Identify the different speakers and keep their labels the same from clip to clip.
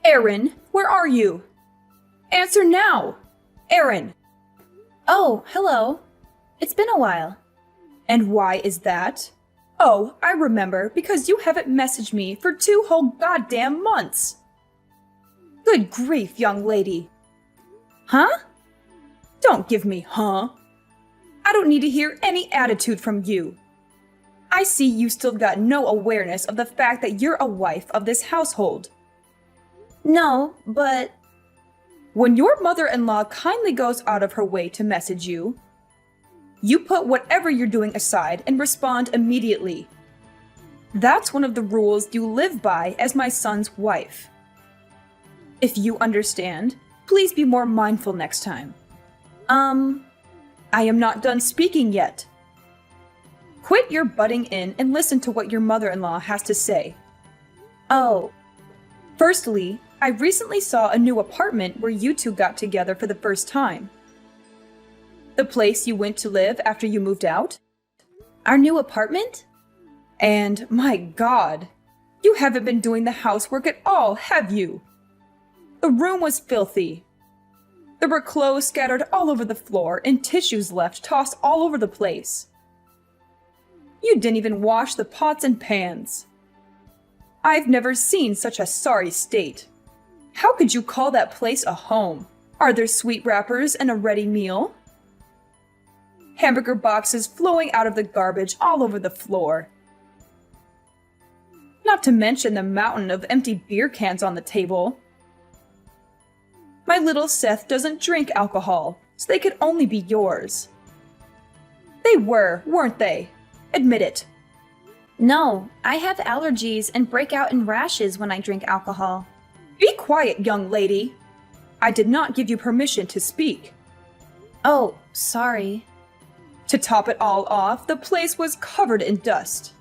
Speaker 1: Aaron, where are you? Answer now! Aaron!
Speaker 2: Oh, hello. It's been a while.
Speaker 1: And why is that? Oh, I remember, because you haven't messaged me for 2 whole goddamn months. Good grief, young lady.
Speaker 2: Huh?
Speaker 1: Don't give me huh. I don't need to hear any attitude from you. I see you still got no awareness of the fact that you're a wife of this household.
Speaker 2: No, but...
Speaker 1: When your mother-in-law kindly goes out of her way to message you, you put whatever you're doing aside and respond immediately. That's one of the rules you live by as my son's wife. If you understand, please be more mindful next time. I am not done speaking yet. Quit your butting in and listen to what your mother-in-law has to say.
Speaker 2: Oh.
Speaker 1: Firstly, I recently saw a new apartment where you two got together for the first time. The place you went to live after you moved out?
Speaker 2: Our new apartment?
Speaker 1: And, my God, you haven't been doing the housework at all, have you? The room was filthy. There were clothes scattered all over the floor and tissues left tossed all over the place. You didn't even wash the pots and pans. I've never seen such a sorry state. How could you call that place a home? Are there sweet wrappers and a ready meal? Hamburger boxes flowing out of the garbage all over the floor. Not to mention the mountain of empty beer cans on the table. My little Seth doesn't drink alcohol, so they could only be yours. They were, weren't they? Admit it.
Speaker 2: No, I have allergies and break out in rashes when I drink alcohol.
Speaker 1: Be quiet, young lady. I did not give you permission to speak.
Speaker 2: Oh, sorry.
Speaker 1: To top it all off, the place was covered in dust.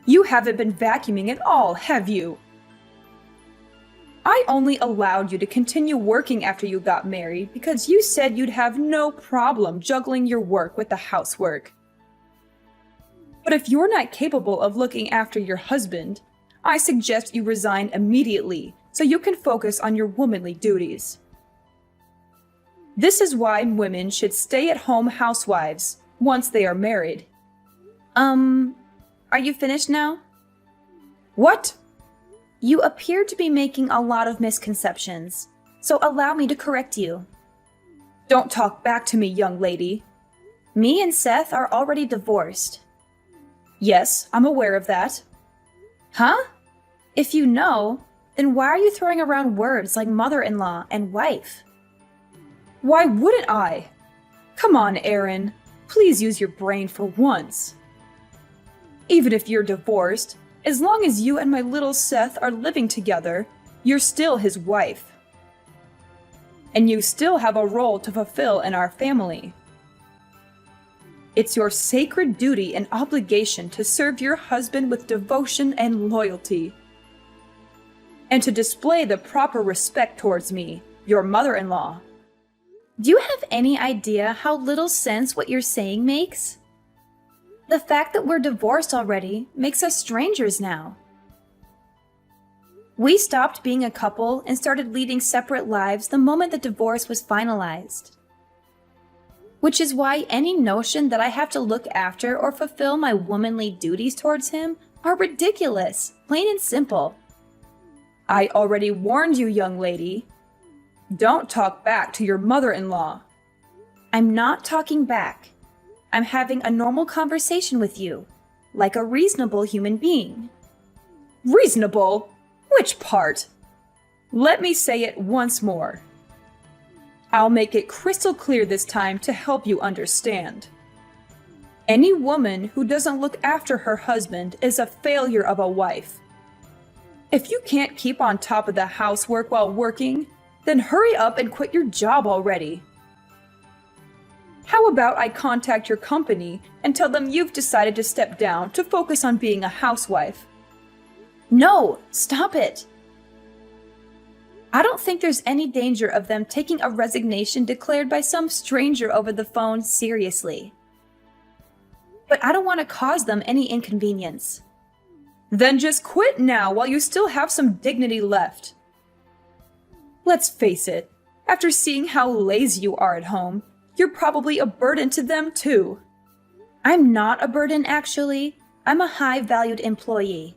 Speaker 1: You haven't been vacuuming at all, have you? I only allowed you to continue working after you got married because you said you'd have no problem juggling your work with the housework. But if you're not capable of looking after your husband, I suggest you resign immediately so you can focus on your womanly duties. This is why women should stay-at-home housewives once they are married.
Speaker 2: Are you finished now?
Speaker 1: What?
Speaker 2: You appear to be making a lot of misconceptions, so allow me to correct you.
Speaker 1: Don't talk back to me, young lady.
Speaker 2: Me and Seth are already divorced.
Speaker 1: Yes, I'm aware of that.
Speaker 2: Huh? If you know, then why are you throwing around words like mother-in-law and wife?
Speaker 1: Why wouldn't I? Come on, Aaron. Please use your brain for once. Even if you're divorced, as long as you and my little Seth are living together, you're still his wife. And you still have a role to fulfill in our family. It's your sacred duty and obligation to serve your husband with devotion and loyalty. And to display the proper respect towards me, your mother-in-law.
Speaker 2: Do you have any idea how little sense what you're saying makes? The fact that we're divorced already makes us strangers now. We stopped being a couple and started leading separate lives the moment the divorce was finalized. Which is why any notion that I have to look after or fulfill my womanly duties towards him are ridiculous, plain and simple.
Speaker 1: I already warned you, young lady. Don't talk back to your mother-in-law.
Speaker 2: I'm not talking back. I'm having a normal conversation with you, like a reasonable human being.
Speaker 1: Reasonable? Which part? Let me say it once more. I'll make it crystal clear this time to help you understand. Any woman who doesn't look after her husband is a failure of a wife. If you can't keep on top of the housework while working, then hurry up and quit your job already. How about I contact your company and tell them you've decided to step down to focus on being a housewife?
Speaker 2: No, stop it. I don't think there's any danger of them taking a resignation declared by some stranger over the phone seriously. But I don't want to cause them any inconvenience.
Speaker 1: Then just quit now while you still have some dignity left. Let's face it, after seeing how lazy you are at home, you're probably a burden to them too.
Speaker 2: I'm not a burden, actually. I'm a high-valued employee.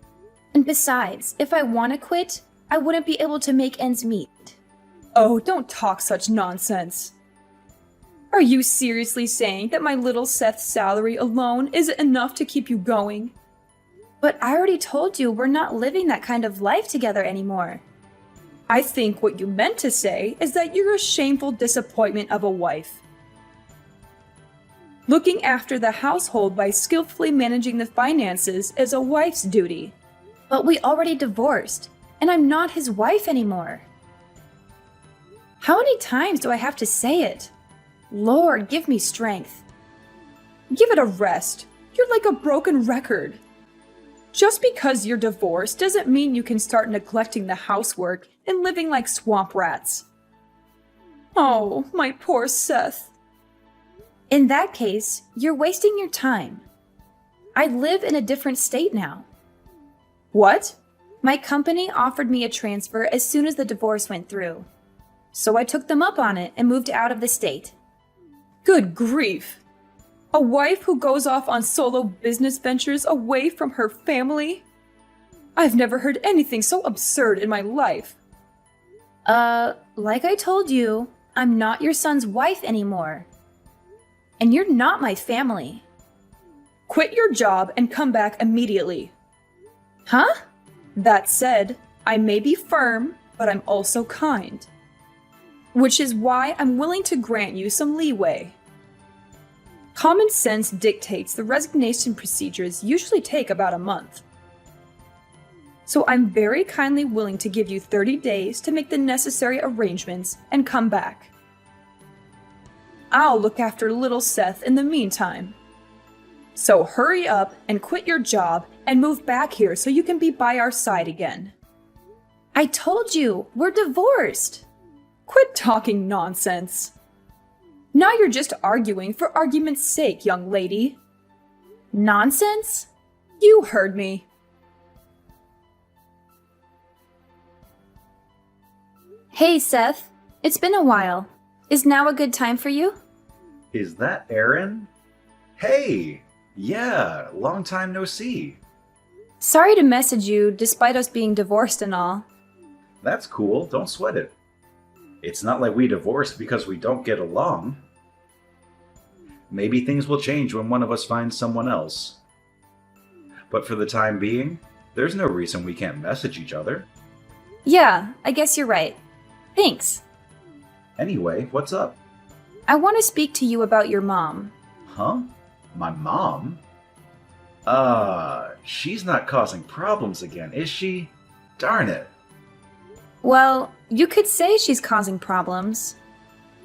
Speaker 2: And besides, if I want to quit, I wouldn't be able to make ends meet.
Speaker 1: Oh, don't talk such nonsense. Are you seriously saying that my little Seth's salary alone isn't enough to keep you going?
Speaker 2: But I already told you we're not living that kind of life together anymore.
Speaker 1: I think what you meant to say is that you're a shameful disappointment of a wife. Looking after the household by skillfully managing the finances is a wife's duty.
Speaker 2: But we already divorced, and I'm not his wife anymore. How many times do I have to say it? Lord, give me strength.
Speaker 1: Give it a rest. You're like a broken record. Just because you're divorced doesn't mean you can start neglecting the housework and living like swamp rats. Oh, my poor Seth.
Speaker 2: In that case, you're wasting your time. I live in a different state now.
Speaker 1: What?
Speaker 2: My company offered me a transfer as soon as the divorce went through. So I took them up on it and moved out of the state.
Speaker 1: Good grief. A wife who goes off on solo business ventures away from her family? I've never heard anything so absurd in my life.
Speaker 2: Like I told you, I'm not your son's wife anymore. And you're not my family.
Speaker 1: Quit your job and come back immediately.
Speaker 2: Huh?
Speaker 1: That said, I may be firm, but I'm also kind. Which is why I'm willing to grant you some leeway. Common sense dictates the resignation procedures usually take about a month. So I'm very kindly willing to give you 30 days to make the necessary arrangements and come back. I'll look after little Seth in the meantime. So hurry up and quit your job and move back here so you can be by our side again.
Speaker 2: I told you, we're divorced.
Speaker 1: Quit talking nonsense. Now you're just arguing for argument's sake, young lady.
Speaker 2: Nonsense?
Speaker 1: You heard me.
Speaker 2: Hey, Seth. It's been a while. Is now a good time for you?
Speaker 3: Is that Aaron? Hey! Yeah, long time no see.
Speaker 2: Sorry to message you despite us being divorced and all.
Speaker 3: That's cool, don't sweat it. It's not like we divorced because we don't get along. Maybe things will change when one of us finds someone else. But for the time being, there's no reason we can't message each other.
Speaker 2: Yeah, I guess you're right. Thanks.
Speaker 3: Anyway, what's up?
Speaker 2: I want to speak to you about your mom.
Speaker 3: Huh? My mom? She's not causing problems again, is she? Darn it.
Speaker 2: Well, you could say she's causing problems.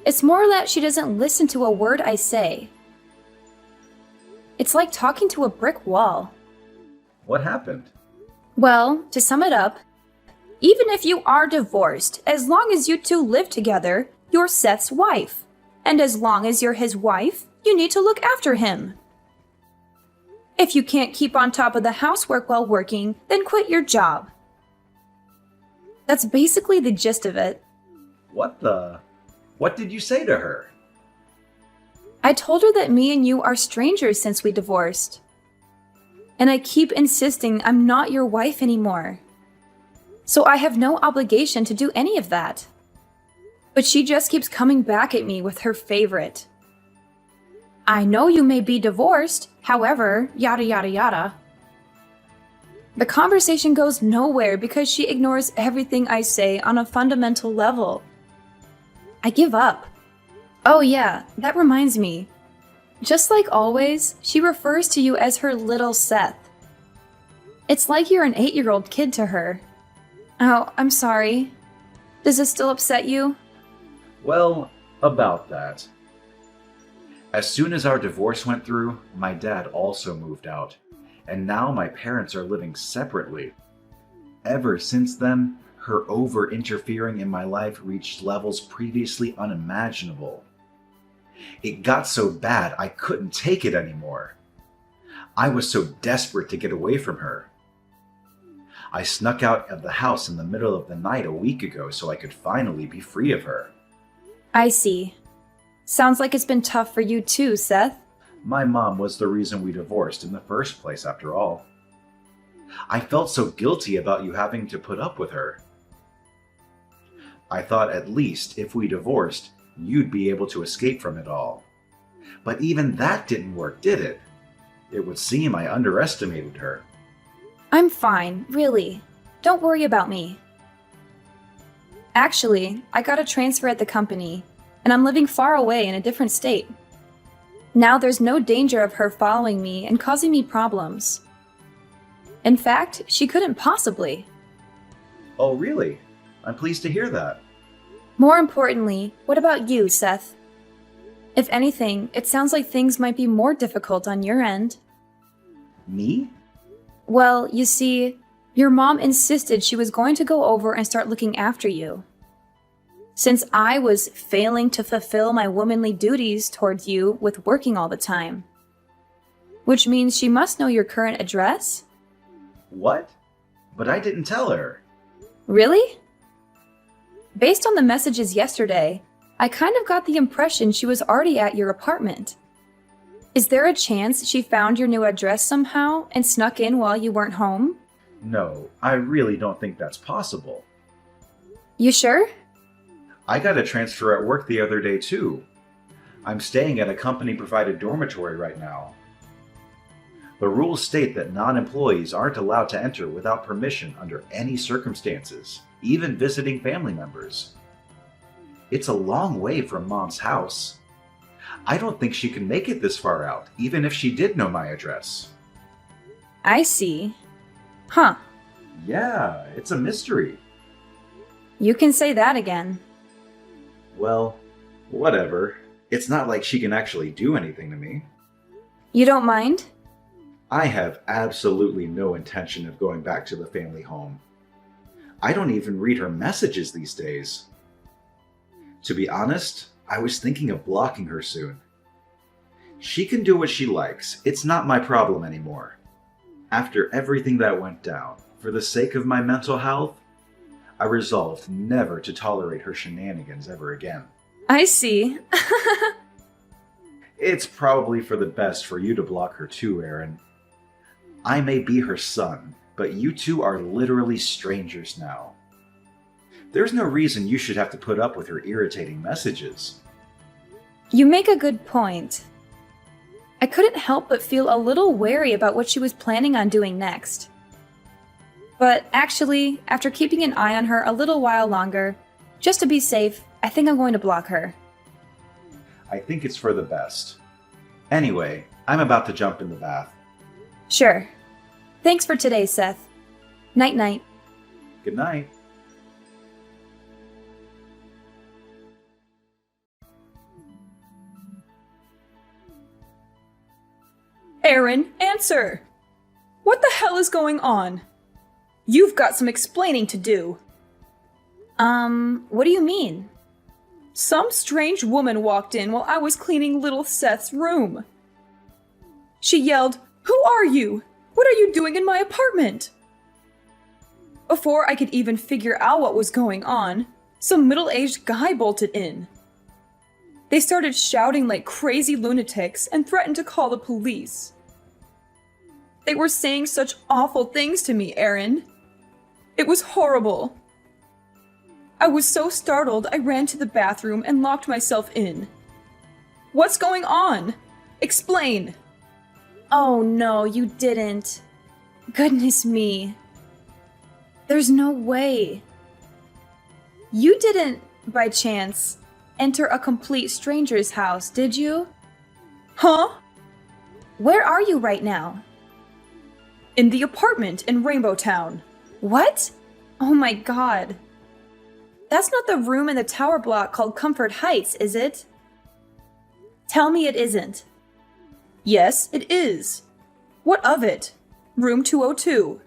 Speaker 2: It's more that she doesn't listen to a word I say. It's like talking to a brick wall.
Speaker 3: What happened?
Speaker 2: Well, to sum it up, even if you are divorced, as long as you two live together, you're Seth's wife. And as long as you're his wife, you need to look after him. If you can't keep on top of the housework while working, then quit your job. That's basically the gist of it.
Speaker 3: What did you say to her?
Speaker 2: I told her that me and you are strangers since we divorced. And I keep insisting I'm not your wife anymore. So I have no obligation to do any of that. But she just keeps coming back at me with her favorite. I know you may be divorced, however, yada yada yada. The conversation goes nowhere because she ignores everything I say on a fundamental level. I give up. Oh yeah, that reminds me. Just like always, she refers to you as her little Seth. It's like you're an 8-year-old kid to her. Oh, I'm sorry. Does this still upset you?
Speaker 3: Well, about that. As soon as our divorce went through, my dad also moved out, and now my parents are living separately. Ever since then, her over-interfering in my life reached levels previously unimaginable. It got so bad I couldn't take it anymore. I was so desperate to get away from her. I snuck out of the house in the middle of the night a week ago so I could finally be free of her.
Speaker 2: I see. Sounds like it's been tough for you too, Seth.
Speaker 3: My mom was the reason we divorced in the first place, after all. I felt so guilty about you having to put up with her. I thought at least if we divorced, you'd be able to escape from it all. But even that didn't work, did it? It would seem I underestimated her.
Speaker 2: I'm fine, really. Don't worry about me. Actually, I got a transfer at the company, and I'm living far away in a different state. Now there's no danger of her following me and causing me problems. In fact, she couldn't possibly.
Speaker 3: Oh, really? I'm pleased to hear that.
Speaker 2: More importantly, what about you, Seth? If anything, it sounds like things might be more difficult on your end.
Speaker 3: Me?
Speaker 2: Well, you see, your mom insisted she was going to go over and start looking after you. Since I was failing to fulfill my womanly duties towards you with working all the time. Which means she must know your current address?
Speaker 3: What? But I didn't tell her.
Speaker 2: Really? Based on the messages yesterday, I kind of got the impression she was already at your apartment. Is there a chance she found your new address somehow and snuck in while you weren't home?
Speaker 3: No, I really don't think that's possible.
Speaker 2: You sure?
Speaker 3: I got a transfer at work the other day too. I'm staying at a company-provided dormitory right now. The rules state that non-employees aren't allowed to enter without permission under any circumstances, even visiting family members. It's a long way from Mom's house. I don't think she can make it this far out, even if she did know my address.
Speaker 2: I see. Huh.
Speaker 3: Yeah, it's a mystery.
Speaker 2: You can say that again.
Speaker 3: Well, whatever. It's not like she can actually do anything to me.
Speaker 2: You don't mind?
Speaker 3: I have absolutely no intention of going back to the family home. I don't even read her messages these days. To be honest, I was thinking of blocking her soon. She can do what she likes. It's not my problem anymore. After everything that went down, for the sake of my mental health, I resolved never to tolerate her shenanigans ever again.
Speaker 2: I see.
Speaker 3: It's probably for the best for you to block her too, Aaron. I may be her son, but you two are literally strangers now. There's no reason you should have to put up with her irritating messages.
Speaker 2: You make a good point. I couldn't help but feel a little wary about what she was planning on doing next. But actually, after keeping an eye on her a little while longer, just to be safe, I think I'm going to block her.
Speaker 3: I think it's for the best. Anyway, I'm about to jump in the bath.
Speaker 2: Sure. Thanks for today, Seth. Night-night.
Speaker 3: Good night.
Speaker 1: Aaron, answer! What the hell is going on? You've got some explaining to do.
Speaker 2: What do you mean?
Speaker 1: Some strange woman walked in while I was cleaning little Seth's room. She yelled, "Who are you? What are you doing in my apartment?" Before I could even figure out what was going on, some middle-aged guy bolted in. They started shouting like crazy lunatics and threatened to call the police. They were saying such awful things to me, Aaron. It was horrible. I was so startled I ran to the bathroom and locked myself in. What's going on? Explain.
Speaker 2: Oh no, you didn't. Goodness me. There's no way. You didn't, by chance, enter a complete stranger's house, did you?
Speaker 1: Huh?
Speaker 2: Where are you right now?
Speaker 1: In the apartment in Rainbow Town.
Speaker 2: What? Oh my god. That's not the room in the tower block called Comfort Heights, is it? Tell me it isn't.
Speaker 1: Yes, it is. What of it? Room 202.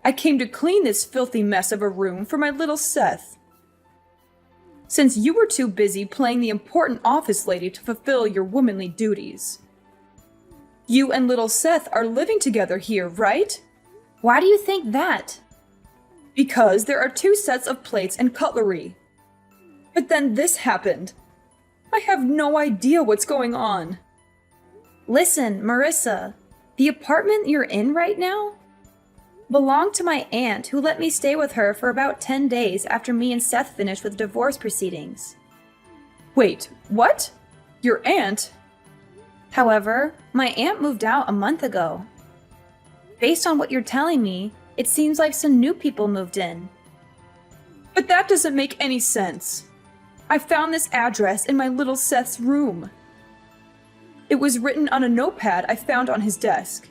Speaker 1: I came to clean this filthy mess of a room for my little Seth. Since you were too busy playing the important office lady to fulfill your womanly duties. You and little Seth are living together here, right?
Speaker 2: Why do you think that?
Speaker 1: Because there are 2 sets of plates and cutlery. But then this happened. I have no idea what's going on.
Speaker 2: Listen, Marissa, the apartment you're in right now belonged to my aunt, who let me stay with her for about 10 days after me and Seth finished with divorce proceedings.
Speaker 1: Wait, what? Your aunt?
Speaker 2: However, my aunt moved out a month ago. Based on what you're telling me, it seems like some new people moved in.
Speaker 1: But that doesn't make any sense. I found this address in my little Seth's room. It was written on a notepad I found on his desk.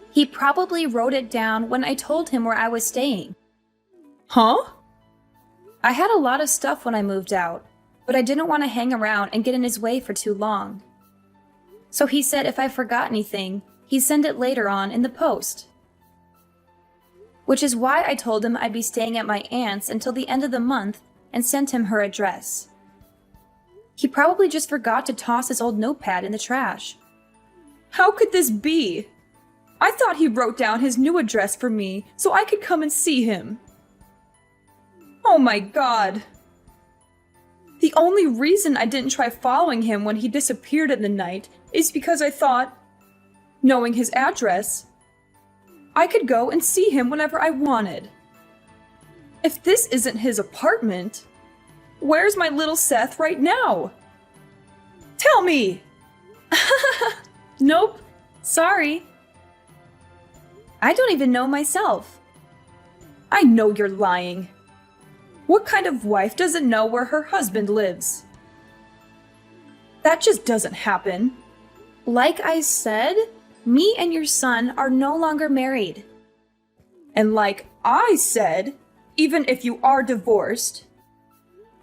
Speaker 2: He probably wrote it down when I told him where I was staying.
Speaker 1: Huh?
Speaker 2: I had a lot of stuff when I moved out, but I didn't want to hang around and get in his way for too long. So he said if I forgot anything, he'd send it later on in the post. Which is why I told him I'd be staying at my aunt's until the end of the month and sent him her address. He probably just forgot to toss his old notepad in the trash.
Speaker 1: How could this be? I thought he wrote down his new address for me so I could come and see him. Oh my God. The only reason I didn't try following him when he disappeared in the night is because I thought, knowing his address, I could go and see him whenever I wanted. If this isn't his apartment, where's my little Seth right now? Tell me!
Speaker 2: Nope, sorry. I don't even know myself.
Speaker 1: I know you're lying. What kind of wife doesn't know where her husband lives? That just doesn't happen.
Speaker 2: Like I said, me and your son are no longer married.
Speaker 1: And like I said, even if you are divorced.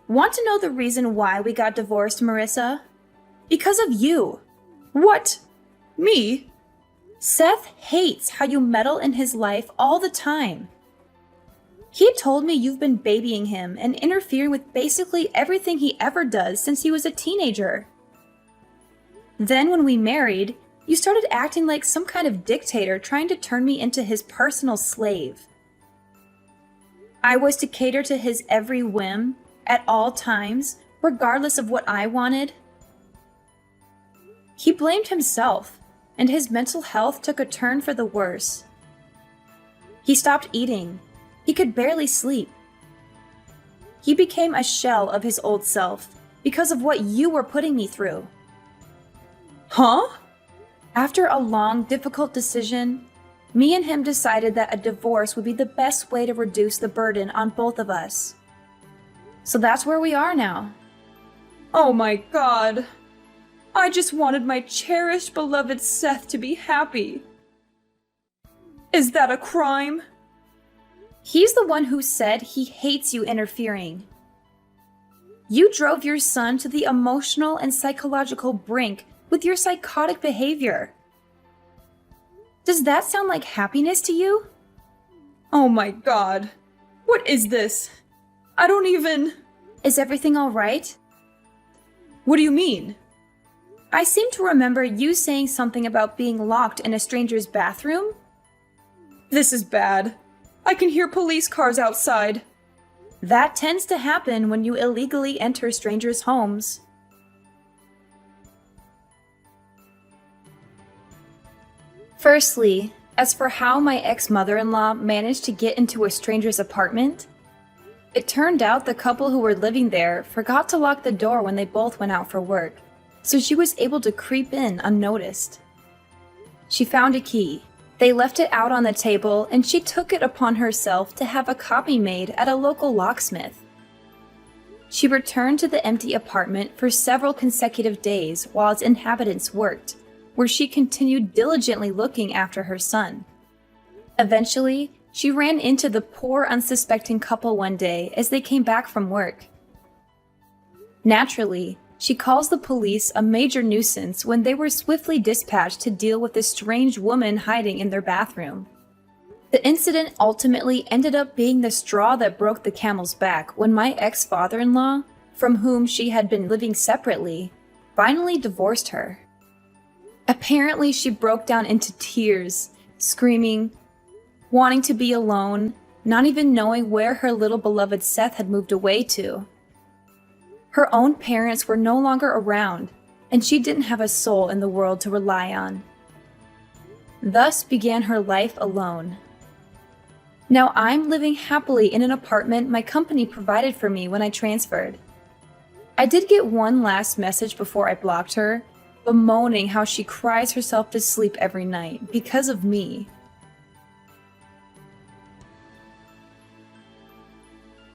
Speaker 2: Want to know the reason why we got divorced, Marissa? Because of you.
Speaker 1: What? Me?
Speaker 2: Seth hates how you meddle in his life all the time. He told me you've been babying him and interfering with basically everything he ever does since he was a teenager. Then when we married, you started acting like some kind of dictator trying to turn me into his personal slave. I was to cater to his every whim, at all times, regardless of what I wanted. He blamed himself, and his mental health took a turn for the worse. He stopped eating. He could barely sleep. He became a shell of his old self because of what you were putting me through.
Speaker 1: Huh?
Speaker 2: After a long, difficult decision, me and him decided that a divorce would be the best way to reduce the burden on both of us. So that's where we are now.
Speaker 1: Oh my God. I just wanted my cherished, beloved Seth to be happy. Is that a crime?
Speaker 2: He's the one who said he hates you interfering. You drove your son to the emotional and psychological brink with your psychotic behavior. Does that sound like happiness to you?
Speaker 1: Oh my God. What is this? I don't even...
Speaker 2: Is everything all right?
Speaker 1: What do you mean?
Speaker 2: I seem to remember you saying something about being locked in a stranger's bathroom.
Speaker 1: This is bad. I can hear police cars outside.
Speaker 2: That tends to happen when you illegally enter strangers' homes. Firstly, as for how my ex-mother-in-law managed to get into a stranger's apartment, it turned out the couple who were living there forgot to lock the door when they both went out for work, so she was able to creep in unnoticed. She found a key. They left it out on the table, and she took it upon herself to have a copy made at a local locksmith. She returned to the empty apartment for several consecutive days while its inhabitants worked, where she continued diligently looking after her son. Eventually, she ran into the poor, unsuspecting couple one day as they came back from work. Naturally, she calls the police a major nuisance when they were swiftly dispatched to deal with the strange woman hiding in their bathroom. The incident ultimately ended up being the straw that broke the camel's back when my ex-father-in-law, from whom she had been living separately, finally divorced her. Apparently, she broke down into tears, screaming, wanting to be alone, not even knowing where her little beloved Seth had moved away to. Her own parents were no longer around, and she didn't have a soul in the world to rely on. Thus began her life alone. Now I'm living happily in an apartment my company provided for me when I transferred. I did get one last message before I blocked her, bemoaning how she cries herself to sleep every night because of me.